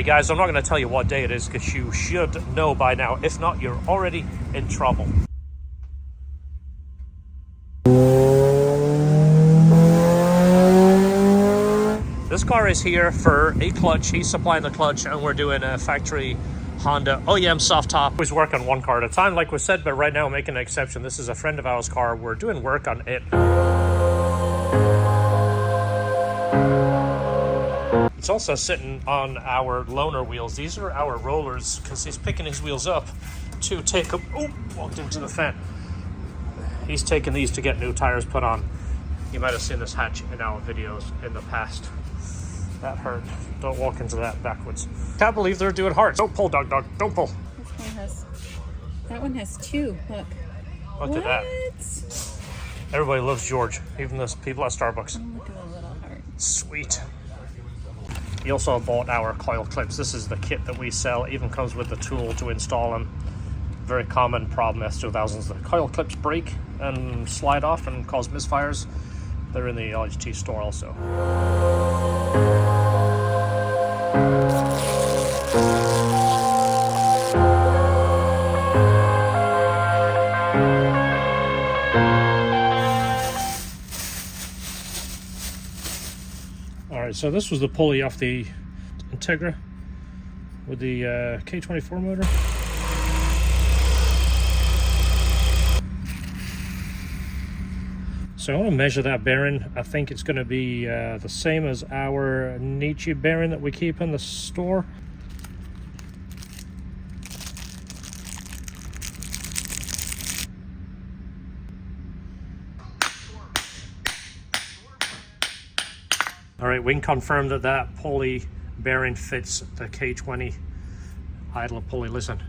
Hey guys, I'm not going to tell you what day it is because you should know by now. If not, you're already in trouble. This car is here for a clutch. He's supplying the clutch and we're doing a factory Honda OEM soft top. We work on one car at a time, like we said, but right now I'm making an exception. This is a friend of ours' car. We're doing work on it. It's also sitting on our loaner wheels. These are our rollers because he's picking his wheels up to take them. Oh, walked into the fan. He's taking these to get new tires put on. You might have seen this hatch in our videos in the past. That hurt. Don't walk into that backwards. Can't believe they're doing hearts. Don't pull, dog. Don't pull. That one has two. Look at that. Everybody loves George, even the people at Starbucks. Oh, look at the little heart. Sweet. He also bought our coil clips. This is the kit that we sell. It even comes with the tool to install them. Very common problem S2000s. The coil clips break and slide off and cause misfires. They're in the LHT store also. Alright, so this was the pulley off the Integra with the K24 motor. So I want to measure that bearing. I think it's going to be the same as our Nietzsche bearing that we keep in the store. All right, we can confirm that that pulley bearing fits the K20 idler pulley. Listen.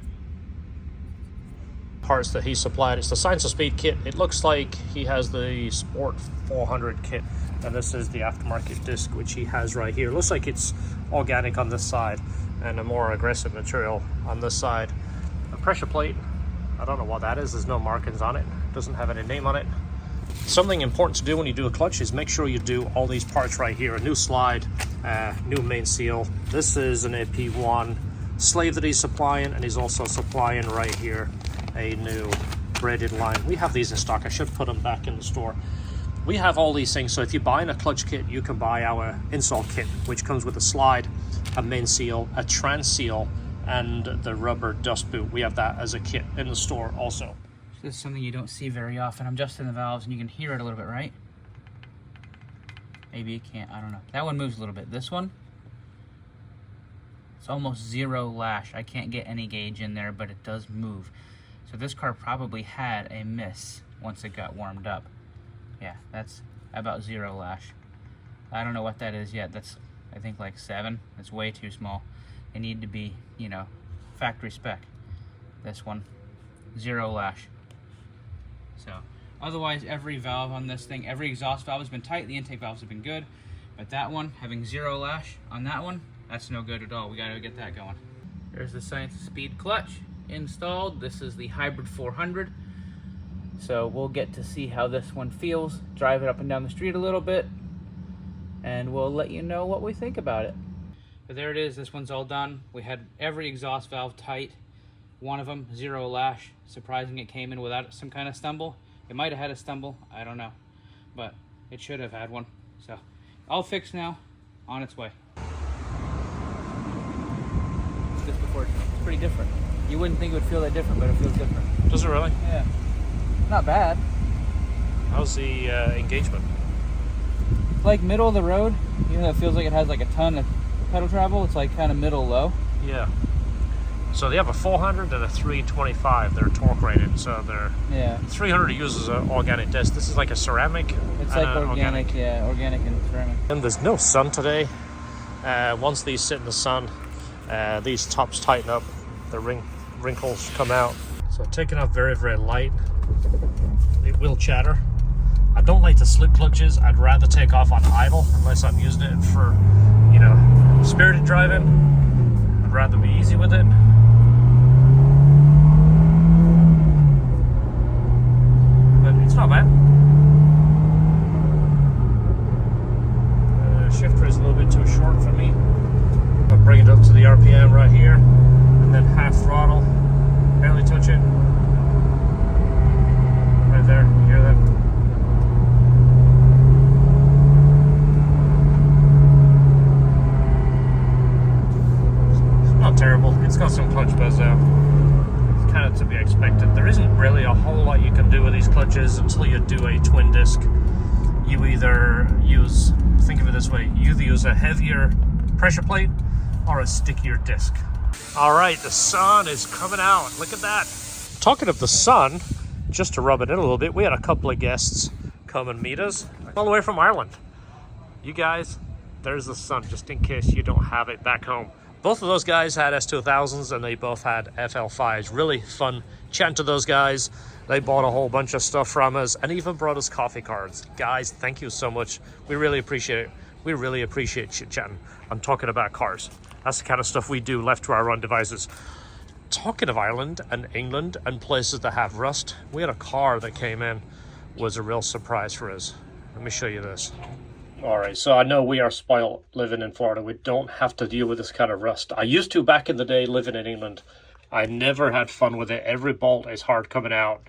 Parts that he supplied. It's the Science of Speed kit. It looks like he has the Sport 400 kit, and this is the aftermarket disc which he has right here. Looks like it's organic on this side and a more aggressive material on this side. A pressure plate, I don't know what that is. There's no markings on it. Doesn't have any name on it. Something important to do when you do a clutch is make sure you do all these parts right here. A new slide, new main seal. This is an AP1 slave that he's supplying, and he's also supplying right here a new braided line. We have these in stock. I should put them back in the store. We have all these things, so if you're buying a clutch kit, you can buy our install kit, which comes with a slide, a main seal, a trans seal, and the rubber dust boot. We have that as a kit in the store also. This is something you don't see very often. I'm adjusting the valves and you can hear it a little bit, right? Maybe you can't, I don't know. That one moves a little bit. This one, it's almost zero lash. I can't get any gauge in there, but it does move. So this car probably had a miss once it got warmed up. Yeah, that's about zero lash. I don't know what that is yet. That's, I think, like 7. It's way too small. They need to be, you know, factory spec. This one, 0 lash. So, otherwise, every valve on this thing, every exhaust valve has been tight. The intake valves have been good. But that one, having 0 lash on that one, that's no good at all. We gotta get that going. There's the Science of Speed clutch installed. This is the Hybrid 400. So we'll get to see how this one feels, drive it up and down the street a little bit, and we'll let you know what we think about it. But there it is. This one's all done. We had every exhaust valve tight. One of them, 0 lash. Surprising it came in without some kind of stumble. It might have had a stumble, I don't know, but it should have had one. So all fixed now, on its way. This before, it's pretty different. You wouldn't think it would feel that different, but it feels different. Does it really? Yeah. Not bad. How's the engagement? Like middle of the road, even though it feels like it has like a ton of pedal travel, it's like kind of middle low. Yeah. So they have a 400 and a 325. They're torque rated, so they're 300 uses an organic disc. This is like a ceramic. It's like organic, yeah, organic and ceramic. And there's no sun today. Once these sit in the sun, these tops tighten up. The wrinkles come out. So taking up very, very light. It will chatter. I don't like to slip clutches. I'd rather take off on idle unless I'm using it for, you know, spirited driving. I'd rather be easy with it. But it's not bad. Shifter is a little bit too short for me. I'll bring it up to the RPM. RPM right here, and then half throttle, barely touch it. Right there, you hear that? It's not terrible. It's got some clutch buzz out. It's kind of to be expected. There isn't really a whole lot you can do with these clutches until you do a twin disc. You either use, think of it this way, you either use a heavier pressure plate or a stickier disc. All right, the sun is coming out. Look at that. Talking of the sun, just to rub it in a little bit, we had a couple of guests come and meet us all the way from Ireland. You guys, there's the sun, just in case you don't have it back home. Both of those guys had S2000s and they both had FL5s. Really fun chatting to those guys. They bought a whole bunch of stuff from us and even brought us coffee cards. Guys, thank you so much. We really appreciate it. We really appreciate chit-chatting and talking about cars. That's the kind of stuff we do left to our own devices. Talking of Ireland and England and places that have rust, we had a car that came in, was a real surprise for us. Let me show you this. All right, so I know we are spoiled living in Florida. We don't have to deal with this kind of rust. I used to back in the day living in England. I never had fun with it. Every bolt is hard coming out.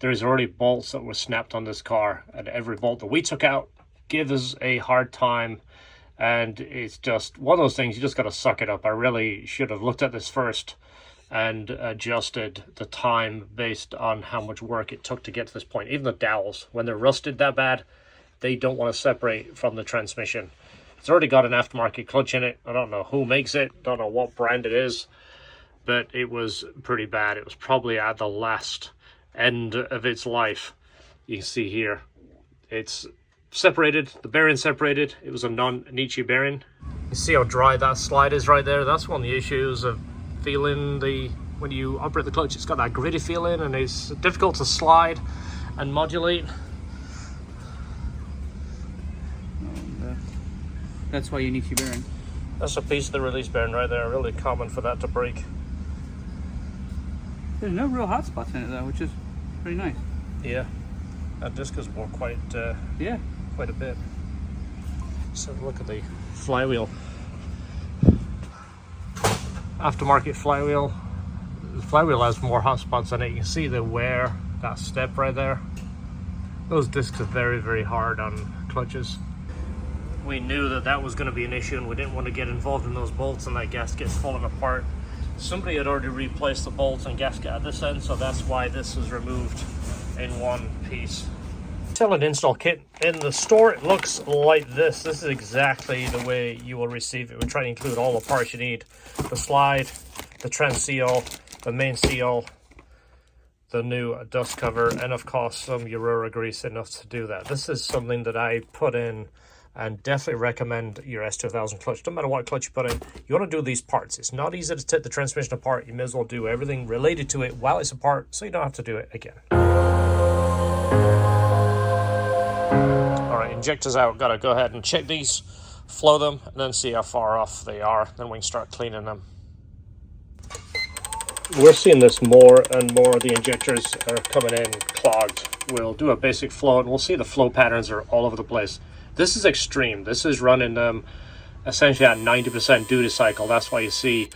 There's already bolts that were snapped on this car, and every bolt that we took out gave us a hard time. And it's just one of those things, you just got to suck it up. I really should have looked at this first and adjusted the time based on how much work it took to get to this point. Even the dowels, when they're rusted that bad, they don't want to separate from the transmission. It's already got an aftermarket clutch in it. I don't know who makes it, don't know what brand it is, but it was pretty bad. It was probably at the last end of its life. You can see here, it's separated, the bearing separated. It was a non-Nietzsche bearing. You see how dry that slide is right there? That's one of the issues of feeling when you operate the clutch, it's got that gritty feeling and it's difficult to slide and modulate. That's why you need your bearing. That's a piece of the release bearing right there, really common for that to break. There's no real hot spots in it though, which is pretty nice. Yeah, that disc is more quite a bit. So look at the flywheel. Aftermarket flywheel. The flywheel has more hot spots on it. You can see the wear, that step right there. Those discs are very, very hard on clutches. We knew that that was going to be an issue and we didn't want to get involved in those bolts and that gasket's falling apart. Somebody had already replaced the bolts and gasket at this end, so that's why this was removed in one piece. Sell an install kit in the store. It looks like this. This is exactly the way you will receive it. We try to include all the parts you need. The slide, the trans seal, the main seal, the new dust cover, and of course some Aurora grease enough to do that. This is something that I put in and definitely recommend your S2000 clutch. No matter what clutch you put in, you want to do these parts. It's not easy to take the transmission apart. You may as well do everything related to it while it's apart so you don't have to do it again. All right, injectors out. Got to go ahead and check these, flow them, and then see how far off they are. Then we can start cleaning them. We're seeing this more and more. The injectors are coming in clogged. We'll do a basic flow and we'll see the flow patterns are all over the place. This is extreme. This is running them essentially at 90% duty cycle. That's why you see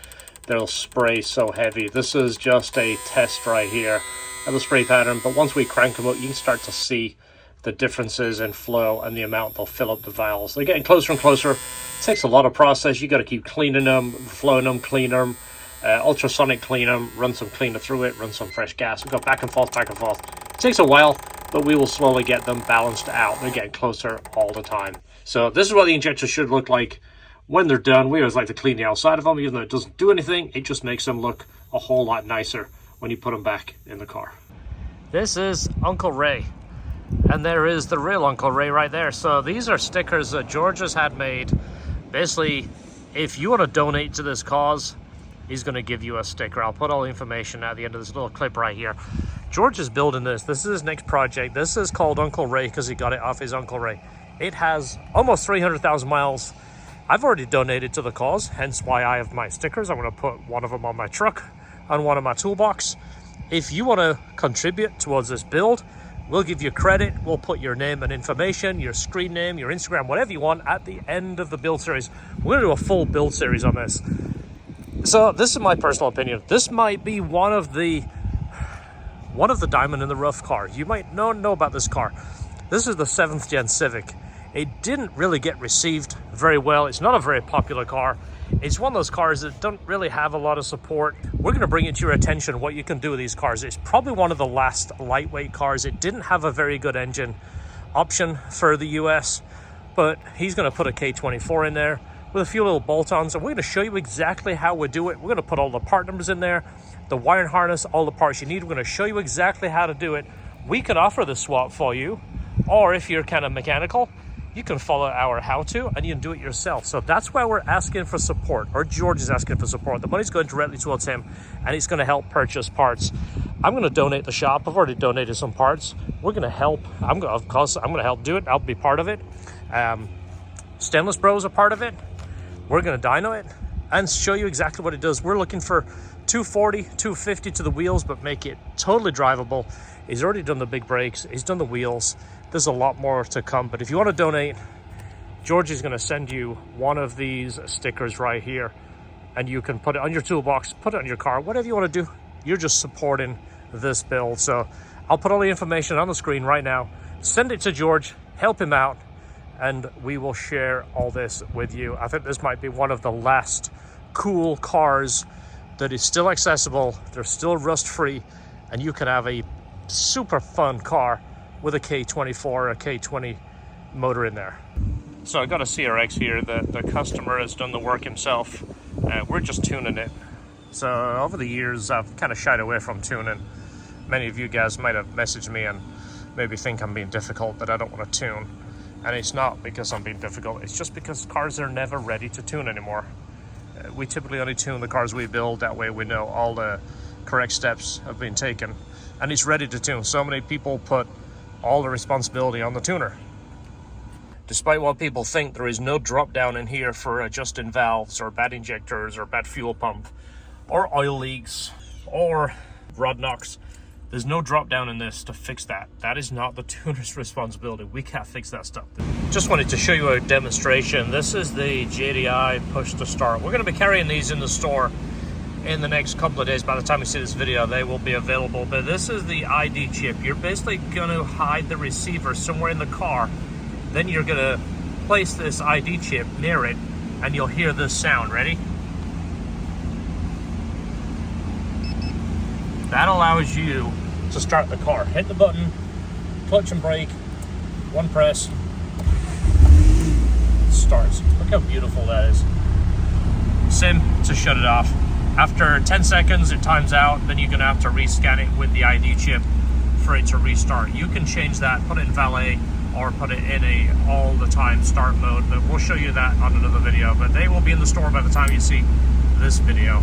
they'll spray so heavy. This is just a test right here of the spray pattern, but once we crank them up, you can start to see the differences in flow and the amount they'll fill up the valves. They're getting closer and closer. It takes a lot of process. You got to keep cleaning them, flowing them, clean them, ultrasonic clean them, run some cleaner through it, run some fresh gas. We go back and forth, back and forth. It takes a while, but we will slowly get them balanced out. They're getting closer all the time. So this is what the injectors should look like when they're done. We always like to clean the outside of them, even though it doesn't do anything. It just makes them look a whole lot nicer when you put them back in the car. This is Uncle Ray, and there is the real Uncle Ray right there. So these are stickers that George has had made. Basically, if you want to donate to this cause, he's going to give you a sticker. I'll put all the information at the end of this little clip right here. George is building this. This is his next project. This is called Uncle Ray because he got it off his Uncle Ray. It has almost 300,000 miles. I've already donated to the cause, hence why I have my stickers. I'm going to put one of them on my truck and one on my toolbox. If you want to contribute towards this build, we'll give you credit. We'll put your name and information, your screen name, your Instagram, whatever you want at the end of the build series. We're going to do a full build series on this. So this is my personal opinion. This might be one of the diamond in the rough cars. You might not know about this car. This is the 7th gen Civic. It didn't really get received very well. It's not a very popular car. It's one of those cars that don't really have a lot of support. We're going to bring it to your attention what you can do with these cars. It's probably one of the last lightweight cars. It didn't have a very good engine option for the US, but he's going to put a K24 in there with a few little bolt-ons, and we're going to show you exactly how we do it. We're going to put all the part numbers in there, the wiring harness, all the parts you need. We're going to show you exactly how to do it. We can offer the swap for you, or if you're kind of mechanical, you can follow our how-to and you can do it yourself. So that's why we're asking for support, or George is asking for support. The money's going directly towards him, and it's going to help purchase parts. I'm going to donate the shop. I've already donated some parts. We're going to help. Of course, I'm going to help do it. I'll be part of it. Stainless Bros are part of it. We're going to dyno it and show you exactly what it does. We're looking for 240, 250 to the wheels, but make it totally drivable. He's already done the big brakes. He's done the wheels. There's a lot more to come, but if you want to donate, George is going to send you one of these stickers right here, and you can put it on your toolbox, put it on your car, whatever you want to do. You're just supporting this build. So I'll put all the information on the screen right now. Send it to George, help him out, and we will share all this with you. I think this might be one of the last cool cars that is still accessible. They're still rust-free, and you can have a super fun car with a K24 or a K20 motor in there. So I got a CRX here that the customer has done the work himself. We're just tuning it. So over the years, I've kind of shied away from tuning. Many of you guys might have messaged me and maybe think I'm being difficult, that I don't want to tune. And it's not because I'm being difficult. It's just because cars are never ready to tune anymore. We typically only tune the cars we build. That way we know all the correct steps have been taken, and it's ready to tune. So many people put all the responsibility on the tuner. Despite what people think, there is no drop down in here for adjusting valves or bad injectors or bad fuel pump or oil leaks or rod knocks. There's no drop down in this to fix that. That is not the tuner's responsibility. We can't fix that stuff. Just wanted to show you a demonstration. This is the JDI push to start. We're going to be carrying these in the store in the next couple of days. By the time you see this video, they will be available. But this is the ID chip. You're basically going to hide the receiver somewhere in the car. Then you're going to place this ID chip near it, and you'll hear this sound. Ready? That allows you to start the car. Hit the button, clutch and brake, one press, starts. Look how beautiful that is. Same to shut it off. After 10 seconds, it times out. Then you're going to have to rescan it with the ID chip for it to restart. You can change that, put it in valet, or put it in a all the time start mode, but we'll show you that on another video. But they will be in the store by the time you see this video.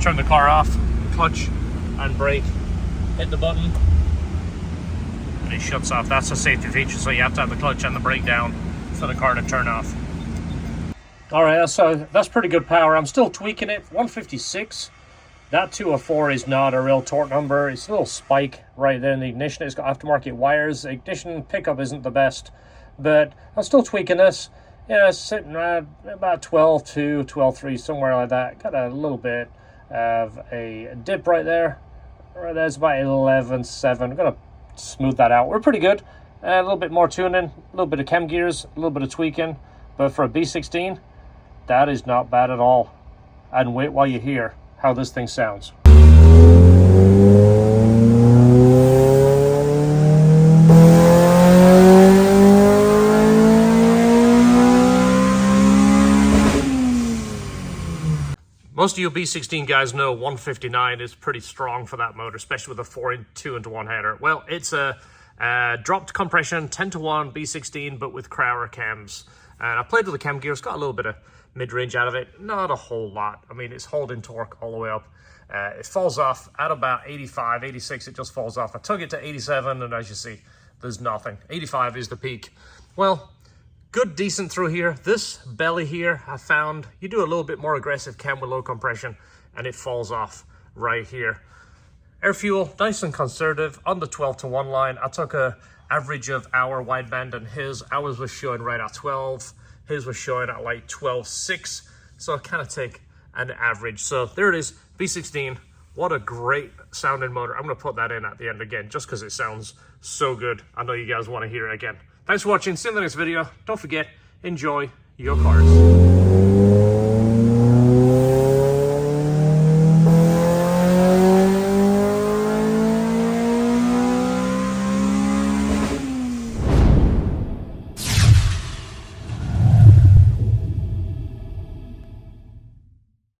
Turn the car off, clutch and brake, hit the button, and it shuts off. That's a safety feature, so you have to have the clutch and the brake down for the car to turn off. All right, so that's pretty good power. I'm still tweaking it. 156. That 204 is not a real torque number. It's a little spike right there in the ignition. It's got aftermarket wires. The ignition pickup isn't the best, but I'm still tweaking this. Yeah, it's sitting around about 12.2, 12.3, somewhere like that. Got a little bit of a dip right there. Right there's about 11.7. I'm gonna smooth that out. We're pretty good. A little bit more tuning, a little bit of chem gears, a little bit of tweaking, but for a B16, that is not bad at all. And wait while you hear how this thing sounds. Most of you B16 guys know 159 is pretty strong for that motor, especially with a 2-into-1 header. Well, it's a dropped compression 10-to-1 B16, but with Crowder chems. And I played with the chem gears, got a little bit of mid-range out of it, not a whole lot. I mean, it's holding torque all the way up. It falls off at about 85, 86, it just falls off. I took it to 87, and as you see, there's nothing. 85 is the peak. Well, Good, decent through here. This belly here, I found you do a little bit more aggressive cam with low compression and it falls off right here. Air fuel, nice and conservative on the 12:1 line. I took a average of our wideband and ours was showing right at 12. His was showing at like 12.6. So I kind of take an average. So there it is, V16. What a great sounding motor. I'm gonna put that in at the end again, just because it sounds so good. I know you guys want to hear it again. Thanks for watching. See you in the next video. Don't forget, enjoy your cars.